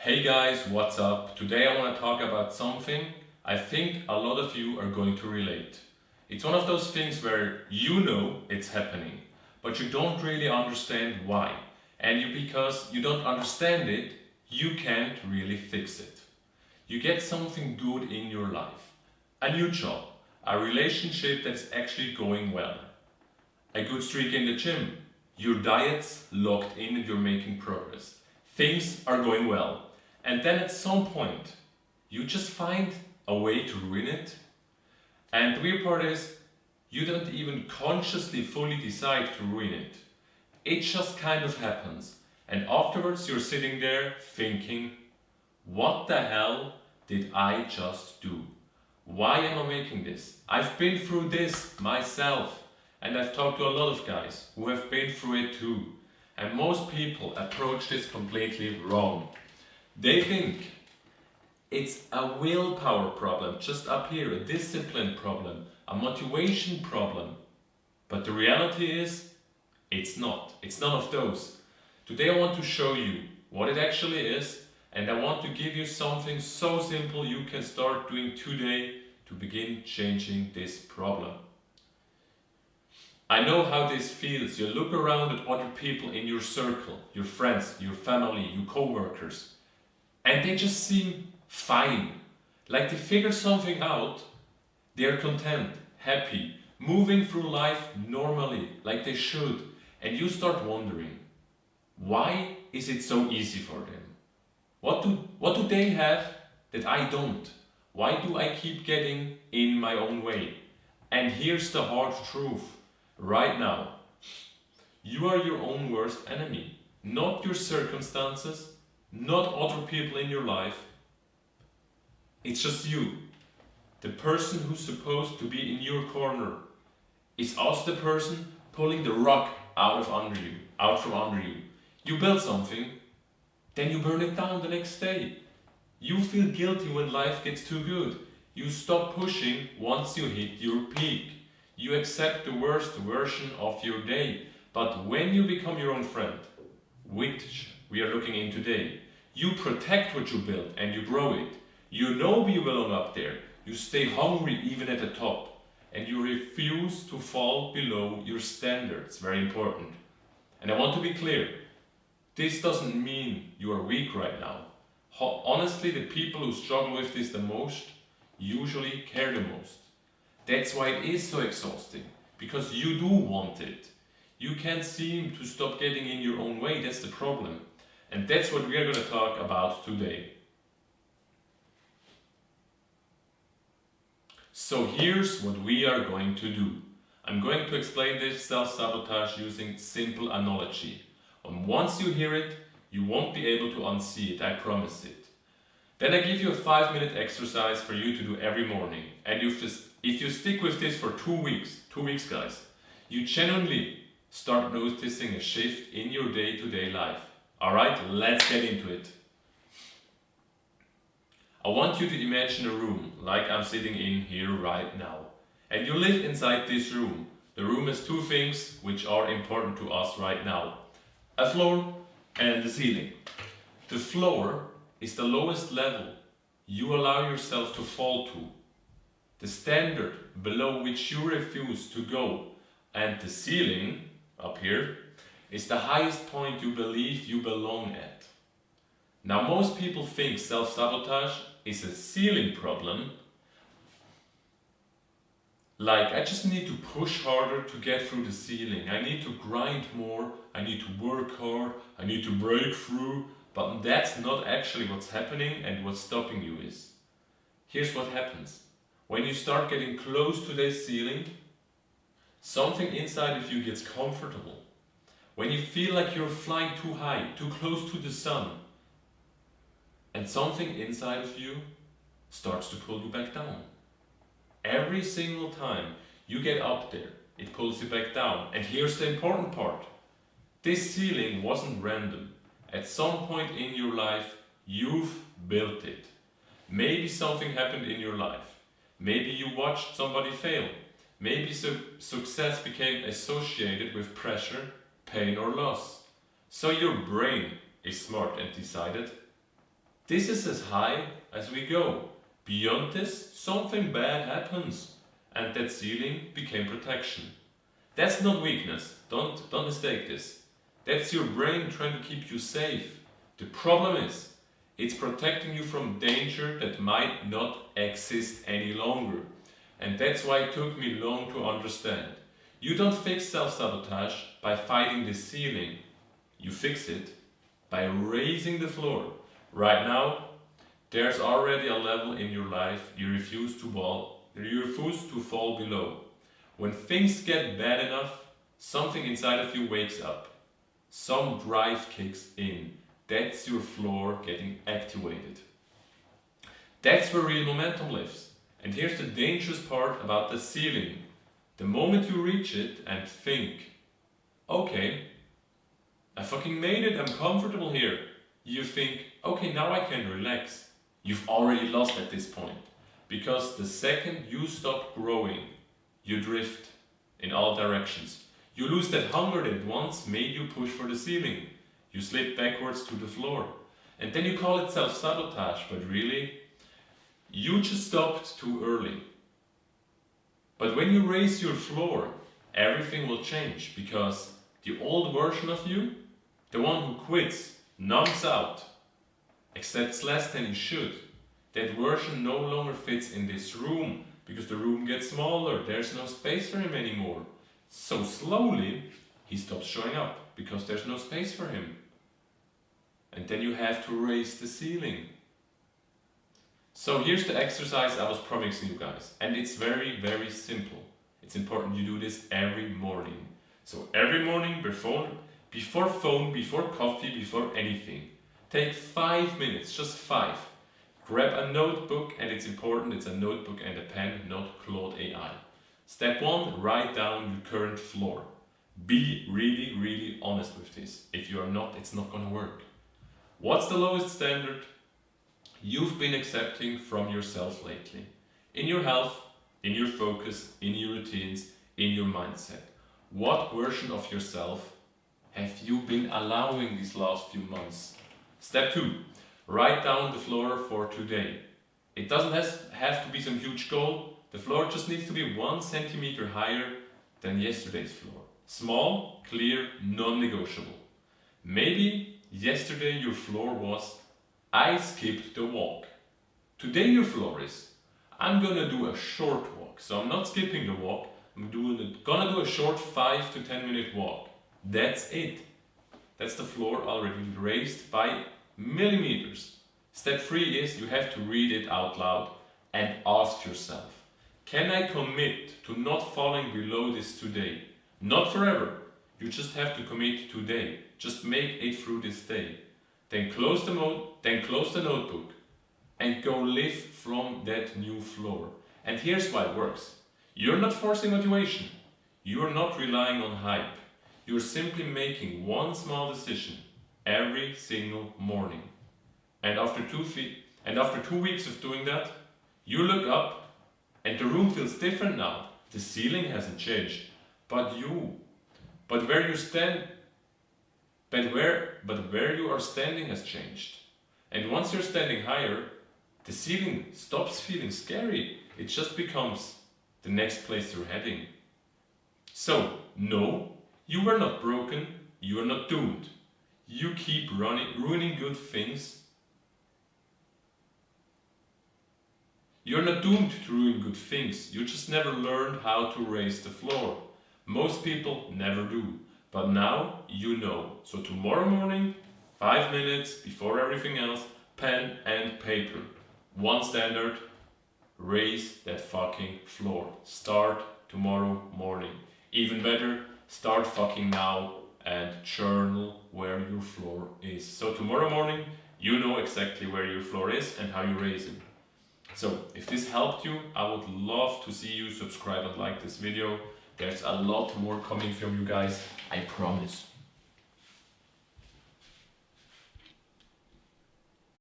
Hey guys, what's up? Today I want to talk about something I think a lot of you are going to relate. It's one of those things where you know it's happening, but you don't really understand why. And because you don't understand it, you can't really fix it. You get something good in your life, a new job, a relationship that's actually going well, a good streak in the gym, your diet's locked in and you're making progress. Things are going well. And then at some point, you just find a way to ruin it. And the weird part is, you don't even consciously fully decide to ruin it. It just kind of happens. And afterwards, you're sitting there thinking, what the hell did I just do? Why am I making this? I've been through this myself. And I've talked to a lot of guys who have been through it too. And most people approach this completely wrong. They think it's a willpower problem, just up here, a discipline problem, a motivation problem. But the reality is, it's not. It's none of those. Today I want to show you what it actually is, and I want to give you something so simple you can start doing today to begin changing this problem. I know how this feels. You look around at other people in your circle, your friends, your family, your co-workers, and they just seem fine. Like they figured something out. They're content, happy, moving through life normally, like they should. And you start wondering, why is it so easy for them? What do they have that I don't? Why do I keep getting in my own way? And here's the hard truth. Right now, you are your own worst enemy. Not your circumstances, not other people in your life. It's just you. The person who's supposed to be in your corner is also the person pulling the rug out from under you. You build something, then you burn it down the next day. You feel guilty when life gets too good. You stop pushing once you hit your peak. You accept the worst version of your day. But when you become your own friend, which we are looking in today, you protect what you build and you grow it. You know you belong up there. You stay hungry even at the top. And you refuse to fall below your standards. Very important. And I want to be clear. This doesn't mean you are weak right now. Honestly, the people who struggle with this the most usually care the most. That's why it is so exhausting. Because you do want it. You can't seem to stop getting in your own way. That's the problem. And that's what we are going to talk about today. So here's what we are going to do. I'm going to explain this self-sabotage using simple analogy. And once you hear it, you won't be able to unsee it, I promise it. Then I give you a 5-minute exercise for you to do every morning. And if you stick with this for 2 weeks guys, you genuinely start noticing a shift in your day-to-day life. Alright, let's get into it. I want you to imagine a room like I'm sitting in here right now. And you live inside this room. The room has two things which are important to us right now. A floor and the ceiling. The floor is the lowest level you allow yourself to fall to. The standard below which you refuse to go. And the ceiling, up here, is the highest point you believe you belong at. Now most people think self-sabotage is a ceiling problem. Like, I just need to push harder to get through the ceiling. I need to grind more, I need to work hard, I need to break through. But that's not actually what's happening, and what's stopping you is. Here's what happens. When you start getting close to the ceiling, something inside of you gets comfortable. When you feel like you're flying too high, too close to the sun, and something inside of you starts to pull you back down. Every single time you get up there, it pulls you back down. And here's the important part. This ceiling wasn't random. At some point in your life, you've built it. Maybe something happened in your life. Maybe you watched somebody fail. Maybe success became associated with pressure, pain or loss. So your brain is smart and decided, This is as high as we go. Beyond this, something bad happens, and that ceiling became protection. That's not weakness, don't mistake this. That's your brain trying to keep you safe. The problem is, it's protecting you from danger that might not exist any longer. And that's why it took me long to understand. You don't fix self-sabotage by fighting the ceiling. You fix it by raising the floor. Right now, there's already a level in your life you refuse to fall below. When things get bad enough, something inside of you wakes up. Some drive kicks in. That's your floor getting activated. That's where real momentum lives. And here's the dangerous part about the ceiling. The moment you reach it and think, okay, I fucking made it, I'm comfortable here. You think, okay, now I can relax. You've already lost at this point. Because the second you stop growing, you drift in all directions. You lose that hunger that once made you push for the ceiling. You slip backwards to the floor. And then you call it self-sabotage, but really, you just stopped too early. But when you raise your floor, everything will change, because the old version of you, the one who quits, numbs out, accepts less than he should, that version no longer fits in this room, because the room gets smaller, there's no space for him anymore. So slowly, he stops showing up, because there's no space for him. And then you have to raise the ceiling. So here's the exercise I was promising you guys, and it's very, very simple. It's important you do this every morning. So every morning before phone, before coffee, before anything, take 5 minutes, just 5. Grab a notebook, and it's important, it's a notebook and a pen, not Claude AI. Step 1, write down your current floor. Be really, really honest with this. If you are not, it's not gonna work. What's the lowest standard you've been accepting from yourself lately? In your health, in your focus, in your routines, in your mindset. What version of yourself have you been allowing these last few months? Step 2, write down the floor for today. It doesn't have to be some huge goal. The floor just needs to be 1 centimeter higher than yesterday's floor. Small, clear, non-negotiable. Maybe yesterday your floor was, I skipped the walk. Today your floor is, I'm gonna do a short walk. So I'm not skipping the walk, I'm gonna do a short 5 to 10 minute walk. That's it. That's the floor already raised by millimeters. Step 3 is you have to read it out loud and ask yourself, can I commit to not falling below this today? Not forever. You just have to commit today. Just make it through this day. Then close the notebook and go live from that new floor. And here's why it works. You're not forcing motivation. You're not relying on hype. You're simply making one small decision every single morning. And after 2 weeks of doing that, you look up and the room feels different now. The ceiling hasn't changed, but where you are standing has changed. And once you're standing higher, the ceiling stops feeling scary. It just becomes the next place you're heading. So, no, you were not broken, you are not doomed. You keep ruining good things. You're not doomed to ruin good things, you just never learned how to raise the floor. Most people never do, but now you know. So tomorrow morning, 5 minutes before everything else, pen and paper. One standard, raise that fucking floor. Start tomorrow morning. Even better, start fucking now and journal where your floor is. So tomorrow morning, you know exactly where your floor is and how you raise it. So if this helped you, I would love to see you subscribe and like this video. There's a lot more coming from you guys, I promise.